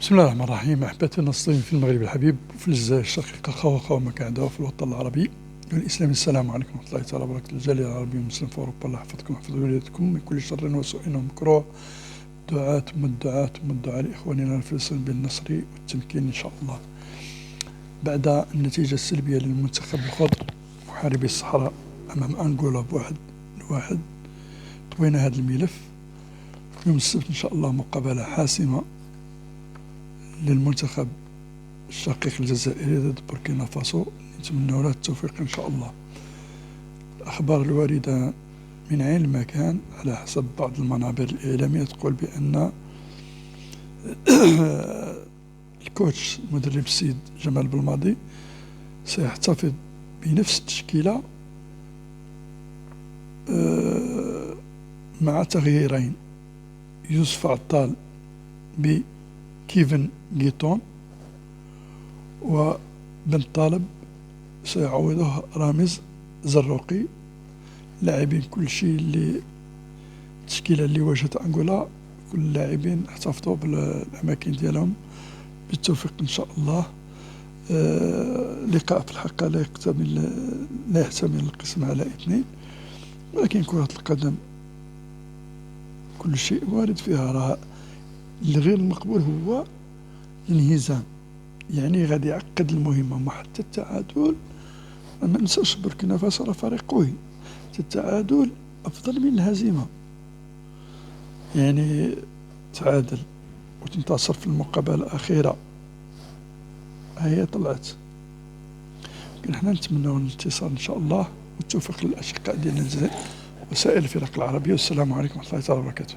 بسم الله الرحمن الرحيم. أحبتي الناصرين في المغرب الحبيب وفي الجزائر الشقيقة خوا مكان وفي الوطن العربي والإسلامي، السلام عليكم ورحمة الله تعالى وبركاته. الجالية العربية والمسلم في أوروبا، الله يحفظكم ويحفظ ولادكم من كل شر وسوء ومكروه. الدعاء لإخواننا الفلسطينيين بالنصر والتمكين إن شاء الله. بعد النتيجة السلبية للمنتخب الخضر محاربي الصحراء أمام أنغولا ب1-1، طوينا هذا الملف. يوم السبت إن شاء الله مقابلة حاسمة للمنتخب الشقيق الجزائري ضد بوركينا فاسو، نتمنى له التوفيق إن شاء الله. الأخبار الواردة من عين المكان على حسب بعض المنابر الإعلامية تقول بأن الكوتش المدرب السيد جمال بلماضي سيحتفظ بنفس التشكيلة مع تغييرين: يوسف عطال بكيفن جيتون، وبن طالب سيعوضه رامز زروقي. لاعبين كل شيء اللي التشكيلة اللي واجهت أنغولا، كل اللاعبين احتفظوا بالأماكن ديالهم بالتوفيق إن شاء الله. لقاء في الحقيقة لا يحتمل القسم على 2، ولكن كرة القدم كل شيء وارد فيها. راه الغير المقبول هو الانهزام، يعني غادي يعقد المهمة. وحتى التعادل، ما ننساش بوركينا فاسو راه فريق قوي، التعادل أفضل من الهزيمة. يعني تعادل وتنتصر في المقابلة الأخيرة، هي طلعت. لكن احنا نتمنوا الانتصار إن شاء الله والتوفيق للأشقاء ديالنا وسائر الفرق العربية. والسلام عليكم ورحمة الله تعالى وبركاته.